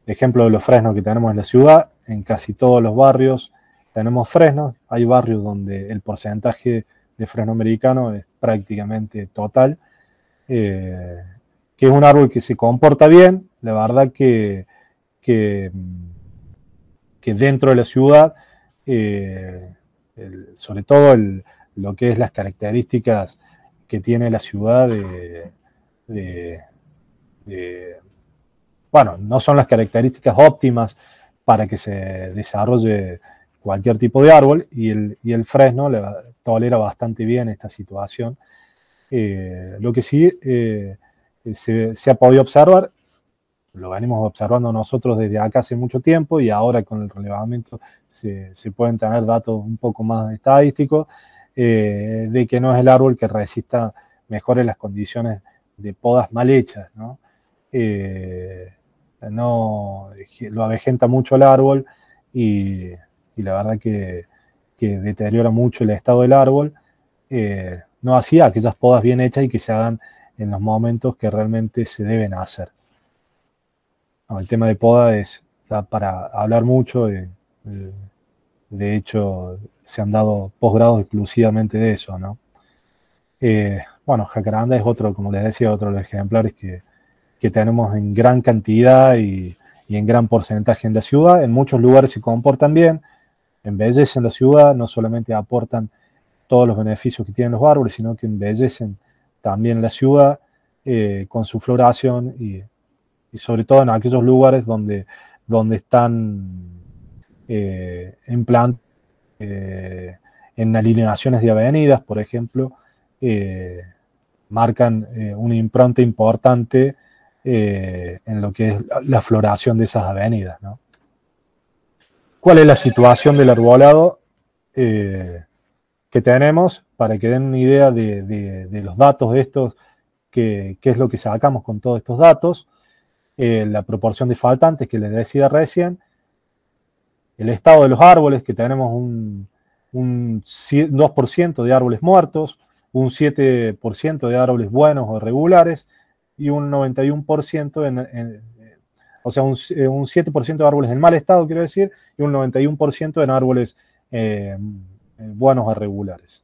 ejemplo de los fresnos que tenemos en la ciudad, en casi todos los barrios tenemos fresnos. Hay barrios donde el porcentaje de fresno americano es prácticamente total, que es un árbol que se comporta bien. La verdad que, que dentro de la ciudad, sobre todo lo que es las características que tiene la ciudad de, de, bueno, no son las características óptimas para que se desarrolle cualquier tipo de árbol, y el fresno tolera bastante bien esta situación. Lo que sí se ha podido observar, lo venimos observando nosotros desde acá hace mucho tiempo, y ahora con el relevamiento se pueden tener datos un poco más estadísticos, de que no es el árbol que resista mejor en las condiciones de podas mal hechas, ¿no? No lo avejenta mucho el árbol, y la verdad que deteriora mucho el estado del árbol. No hacía aquellas podas bien hechas y que se hagan en los momentos que realmente se deben hacer. No, el tema de poda da para hablar mucho. De hecho, se han dado posgrados exclusivamente de eso, ¿no? Bueno, jacaranda es otro, como les decía, otro de los ejemplares que tenemos en gran cantidad y en gran porcentaje en la ciudad. En muchos lugares se comportan bien, embellecen la ciudad, no solamente aportan todos los beneficios que tienen los árboles, sino que embellecen también la ciudad con su floración, y sobre todo en aquellos lugares donde están en plan, en alineaciones de avenidas, por ejemplo, marcan una impronta importante en lo que es la floración de esas avenidas, ¿no? ¿Cuál es la situación del arbolado que tenemos? Para que den una idea de los datos estos, qué es lo que sacamos con todos estos datos. La proporción de faltantes que les decía recién, el estado de los árboles, que tenemos un 2% de árboles muertos, un 7% de árboles buenos o regulares, y un 91% o sea, un 7% de árboles en mal estado, quiero decir, y un 91% en árboles buenos o regulares.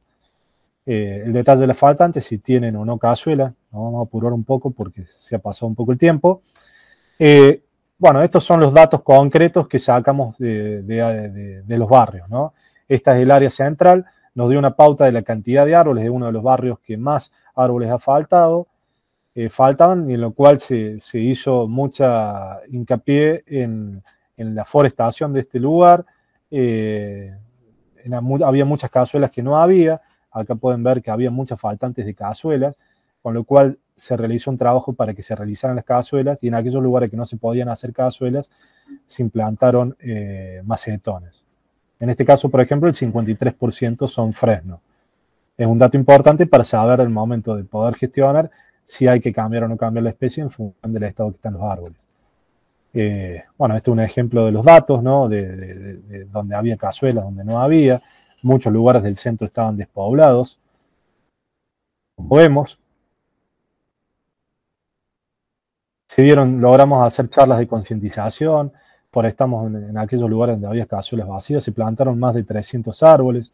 El detalle de las faltantes, si tienen o no cazuela, nos vamos a apurar un poco porque se ha pasado un poco el tiempo. Bueno, estos son los datos concretos que sacamos de los barrios, ¿no? Esta es el área central, nos dio una pauta de la cantidad de árboles de uno de los barrios que más árboles ha faltaban, y en lo cual se hizo mucha hincapié en la forestación de este lugar. Había muchas cazuelas que no había. Acá pueden ver que había muchas faltantes de cazuelas, con lo cual se realizó un trabajo para que se realizaran las cazuelas, y en aquellos lugares que no se podían hacer cazuelas, se implantaron macetones. En este caso, por ejemplo, el 53% son fresno. Es un dato importante para saber el momento de poder gestionar si hay que cambiar o no cambiar la especie en función del estado que están los árboles. Bueno, este es un ejemplo de los datos, ¿no? De donde había cazuelas, donde no había. Muchos lugares del centro estaban despoblados. Como vemos, logramos hacer charlas de concientización, por ahí estamos en aquellos lugares donde había cazuelas vacías, se plantaron más de 300 árboles.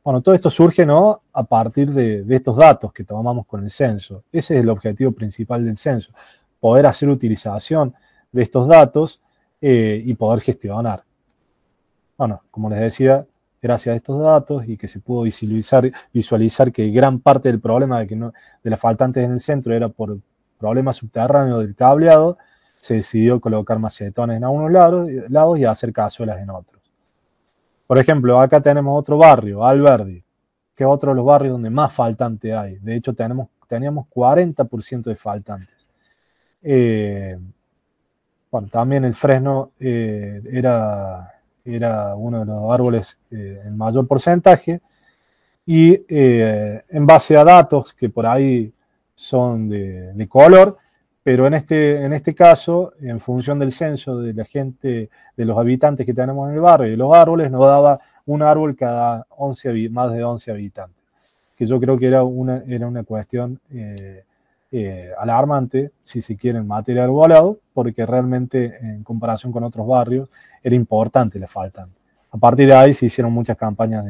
Bueno, todo esto surge, ¿no?, a partir de estos datos que tomamos con el censo. Ese es el objetivo principal del censo, poder hacer utilización de estos datos y poder gestionar. Bueno, como les decía, gracias a estos datos y que se pudo visualizar que gran parte del problema de las faltantes en el centro era por problemas subterráneos del cableado, se decidió colocar macetones en algunos lados y hacer cazuelas en otros. Por ejemplo, acá tenemos otro barrio, Alberdi, que es otro de los barrios donde más faltante hay. De hecho, teníamos 40% de faltantes. Bueno, también el fresno era uno de los árboles en mayor porcentaje, y en base a datos que por ahí son de color, pero en este caso, en función del censo de la gente, de los habitantes que tenemos en el barrio y de los árboles, nos daba un árbol cada más de 11 habitantes, que yo creo que era una cuestión alarmante, si se quiere, en materia de arbolado, porque realmente en comparación con otros barrios era importante la falta. A partir de ahí se hicieron muchas campañas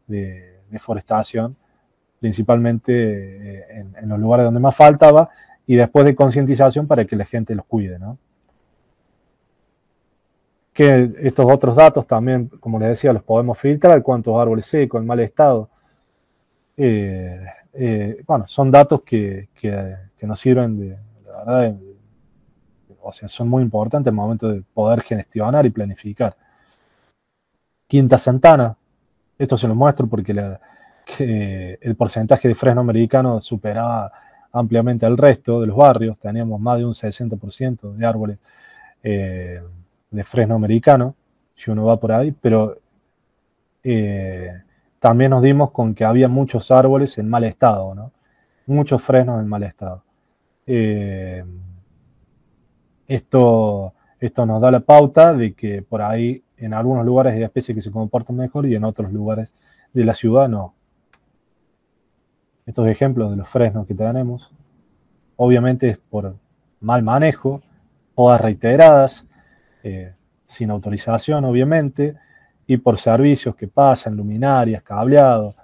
de deforestación, principalmente en los lugares donde más faltaba, y después de concientización para que la gente los cuide, ¿no? Que estos otros datos también, como les decía, los podemos filtrar, cuántos árboles secos, en mal estado. Bueno, son datos que nos sirven la verdad, o sea, son muy importantes al momento de poder gestionar y planificar. Quinta Santana, esto se lo muestro porque el porcentaje de fresno americano superaba ampliamente al resto de los barrios, teníamos más de un 60% de árboles de fresno americano, si uno va por ahí, pero también nos dimos con que había muchos árboles en mal estado, ¿no? Muchos fresnos en mal estado. Esto nos da la pauta de que por ahí en algunos lugares hay especies que se comportan mejor y en otros lugares de la ciudad no. Estos ejemplos de los fresnos que tenemos, obviamente es por mal manejo, podas reiteradas, sin autorización obviamente, y por servicios que pasan, luminarias, cableados,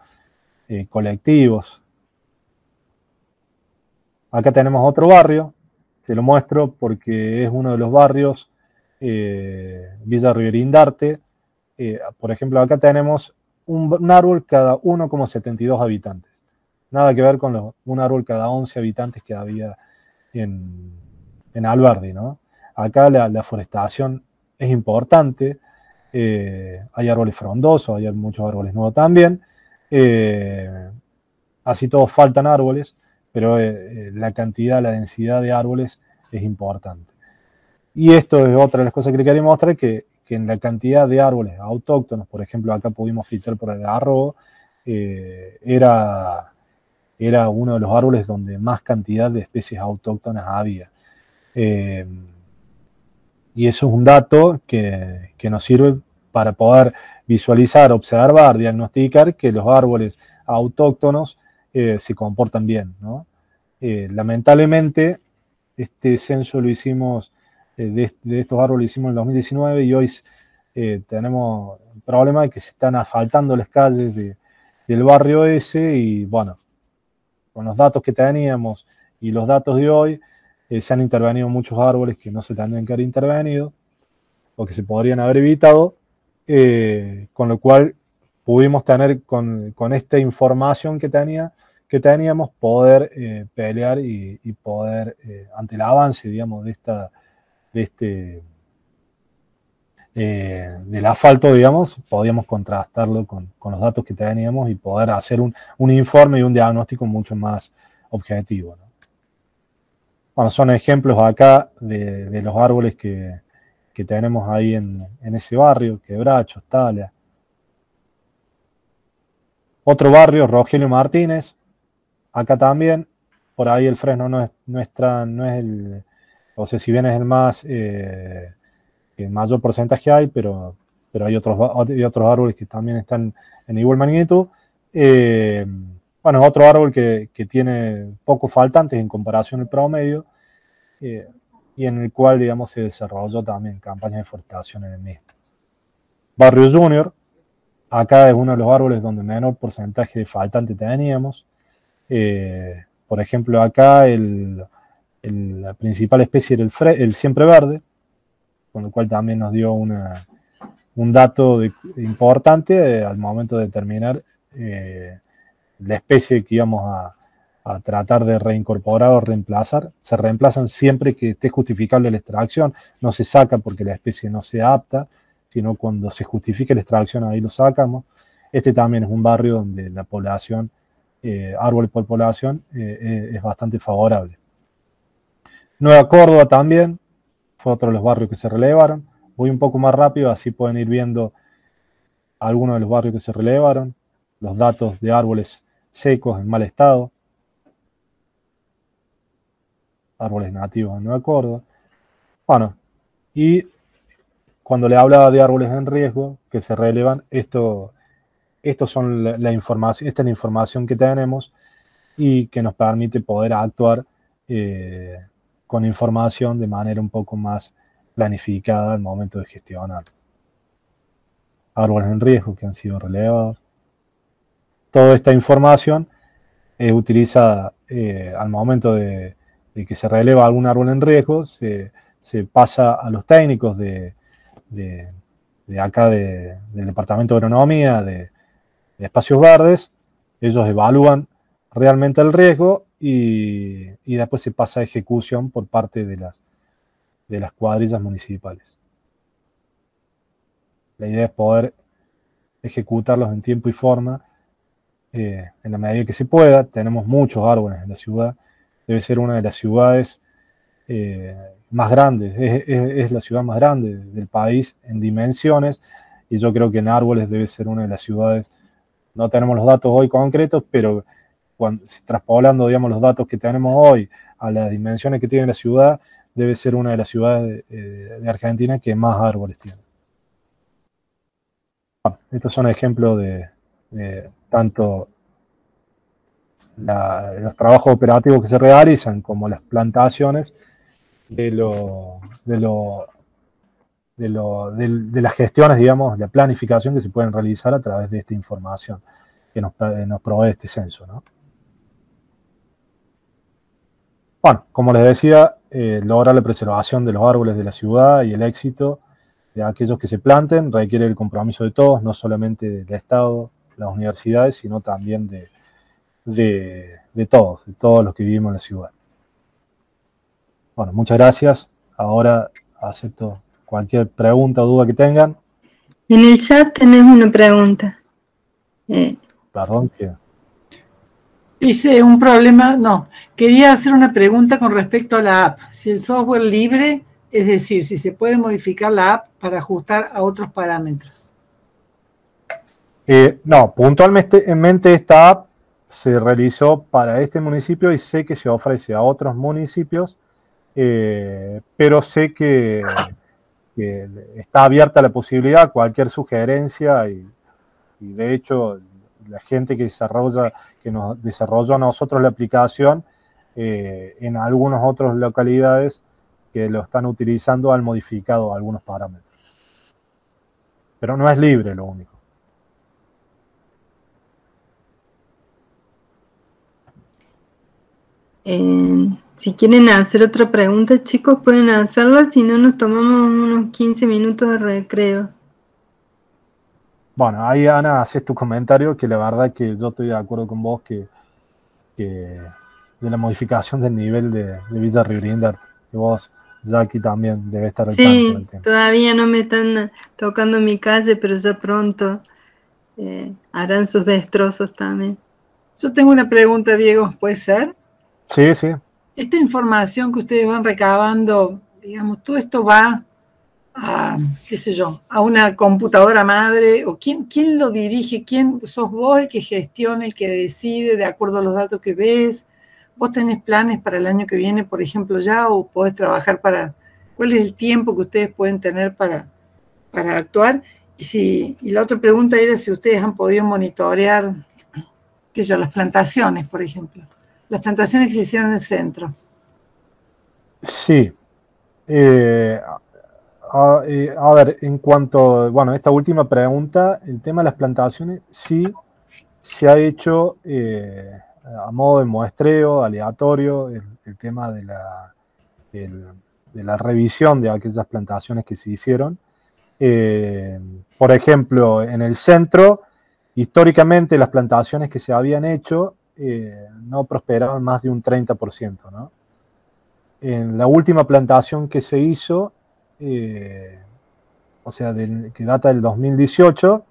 colectivos. Acá tenemos otro barrio, se lo muestro porque es uno de los barrios, Villa Riverindarte. Por ejemplo, acá tenemos un árbol cada 1,72 habitantes. Nada que ver con un árbol cada 11 habitantes que había en Alberdi, ¿no? Acá la forestación es importante, hay árboles frondosos, hay muchos árboles nuevos también, así todos faltan árboles, pero la cantidad, la densidad de árboles es importante. Y esto es otra de las cosas que le quería mostrar, que en la cantidad de árboles autóctonos, por ejemplo, acá pudimos filtrar por el garrobo, era uno de los árboles donde más cantidad de especies autóctonas había. Y eso es un dato que nos sirve para poder visualizar, observar, diagnosticar que los árboles autóctonos se comportan bien, ¿no? Lamentablemente, este censo lo hicimos, de estos árboles lo hicimos en el 2019 y hoy tenemos el problema de que se están asfaltando las calles del barrio ese y bueno, con los datos que teníamos y los datos de hoy, se han intervenido muchos árboles que no se tendrían que haber intervenido o que se podrían haber evitado, con lo cual pudimos tener con esta información que teníamos, poder pelear y poder, ante el avance, digamos, del asfalto, digamos, podíamos contrastarlo con los datos que teníamos y poder hacer un informe y un diagnóstico mucho más objetivo, ¿no? Bueno, son ejemplos acá de los árboles que tenemos ahí en ese barrio, Quebrachos, Tala. Otro barrio, Rogelio Martínez, acá también, por ahí el fresno no es el, o sea, si bien es el más, el mayor porcentaje hay, pero hay otros árboles que también están en igual magnitud. Bueno, otro árbol que tiene pocos faltantes en comparación al promedio, y en el cual, digamos, se desarrolló también campañas de forestación en el mismo. Barrio Junior, acá es uno de los árboles donde menor porcentaje de faltante teníamos. Por ejemplo, acá la principal especie era el siempre verde, con lo cual también nos dio un dato importante al momento de determinar la especie que íbamos a tratar de reincorporar o reemplazar. Se reemplazan siempre que esté justificable la extracción, no se saca porque la especie no sea apta, sino cuando se justifique la extracción ahí lo sacamos. Este también es un barrio donde la población, árbol por población, es bastante favorable. Nueva Córdoba también fue otro de los barrios que se relevaron. Voy un poco más rápido, así pueden ir viendo algunos de los barrios que se relevaron, los datos de árboles secos en mal estado, árboles nativos en Nueva Córdoba. Bueno, y cuando le hablaba de árboles en riesgo que se relevan, esta es la información que tenemos y que nos permite poder actuar con información de manera un poco más planificada al momento de gestionar. Árboles en riesgo que han sido relevados. Toda esta información es utilizada al momento de que se releva algún árbol en riesgo, se pasa a los técnicos de acá del Departamento de Agronomía, de Espacios Verdes. Ellos evalúan realmente el riesgo y después se pasa a ejecución por parte de las cuadrillas municipales. La idea es poder ejecutarlos en tiempo y forma, en la medida que se pueda. Tenemos muchos árboles en la ciudad. Debe ser una de las ciudades más grandes. Es la ciudad más grande del país en dimensiones, y yo creo que en árboles debe ser una de las ciudades. No tenemos los datos hoy concretos, pero traspolando, digamos, los datos que tenemos hoy a las dimensiones que tiene la ciudad, debe ser una de las ciudades de Argentina que más árboles tiene. Bueno, estos son ejemplos de tanto los trabajos operativos que se realizan como las plantaciones de las gestiones, digamos, la planificación que se pueden realizar a través de esta información que nos provee este censo, ¿no? Bueno, como les decía, lograr la preservación de los árboles de la ciudad y el éxito de aquellos que se planten requiere el compromiso de todos, no solamente del Estado, las universidades, sino también de todos los que vivimos en la ciudad. Bueno, muchas gracias. Ahora acepto cualquier pregunta o duda que tengan. En el chat tenés una pregunta. Perdón, que... Dice un problema, no, quería hacer una pregunta con respecto a la app. Si el software libre, es decir, si se puede modificar la app para ajustar a otros parámetros. No, puntualmente esta app se realizó para este municipio y sé que se ofrece a otros municipios, pero sé que está abierta la posibilidad, cualquier sugerencia, y de hecho la gente que nos desarrolló a nosotros la aplicación, en algunas otras localidades que lo están utilizando han modificado algunos parámetros. Pero no es libre lo único. Si quieren hacer otra pregunta, chicos, pueden hacerla, si no nos tomamos unos 15 minutos de recreo. Bueno, ahí Ana, haces tu comentario, que la verdad que yo estoy de acuerdo con vos que de la modificación del nivel de Villa Ribrindart, que vos, Jackie, también debe estar al tanto del tema. Todavía no me están tocando mi calle, pero ya pronto harán sus destrozos también. Yo tengo una pregunta, Diego, ¿puede ser? Sí, sí. Esta información que ustedes van recabando, digamos, todo esto va a, qué sé yo, a una computadora madre, o quién lo dirige, quién sos vos el que gestiona, el que decide de acuerdo a los datos que ves. ¿Vos tenés planes para el año que viene, por ejemplo, ya, o podés trabajar cuál es el tiempo que ustedes pueden tener para actuar? Y la otra pregunta era si ustedes han podido monitorear, qué sé yo, las plantaciones, por ejemplo. Las plantaciones que se hicieron en el centro. Sí. A ver, en cuanto, bueno, a esta última pregunta, el tema de las plantaciones, sí se ha hecho a modo de muestreo, aleatorio, el tema de la revisión de aquellas plantaciones que se hicieron. Por ejemplo, en el centro, históricamente las plantaciones que se habían hecho no prosperaban más de un 30%, ¿no? En la última plantación que se hizo, o sea, que data del 2018,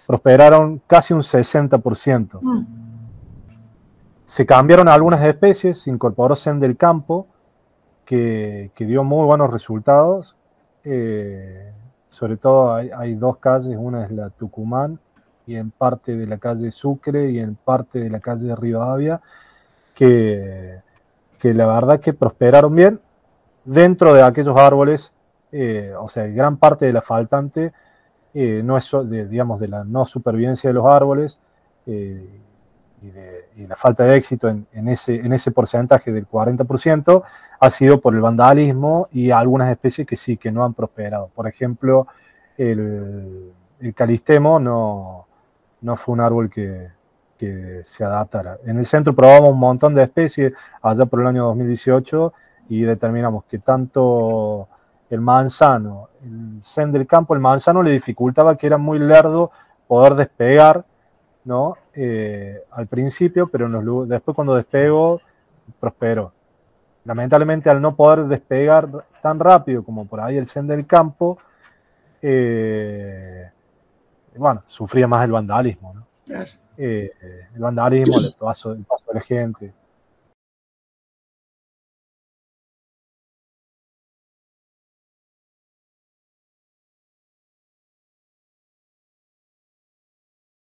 prosperaron casi un 60%. Se cambiaron algunas especies, se incorporó Sen del Campo, que dio muy buenos resultados. Sobre todo hay dos calles, una es la Tucumán, y en parte de la calle Sucre y en parte de la calle Rivadavia, que la verdad que prosperaron bien dentro de aquellos árboles. O sea, gran parte de la faltante no es, digamos, de la no supervivencia de los árboles, y la falta de éxito en ese porcentaje del 40% ha sido por el vandalismo y algunas especies que sí, que no han prosperado. Por ejemplo, el calistemo no fue un árbol que se adaptara. En el centro probamos un montón de especies allá por el año 2018 y determinamos que tanto el manzano, el zen del campo, el manzano le dificultaba, que era muy lerdo poder despegar, ¿no? Al principio, pero después cuando despegó, prosperó. Lamentablemente, al no poder despegar tan rápido como por ahí el zen del campo, bueno, sufría más el vandalismo, ¿no? Claro. El vandalismo, el paso de la gente.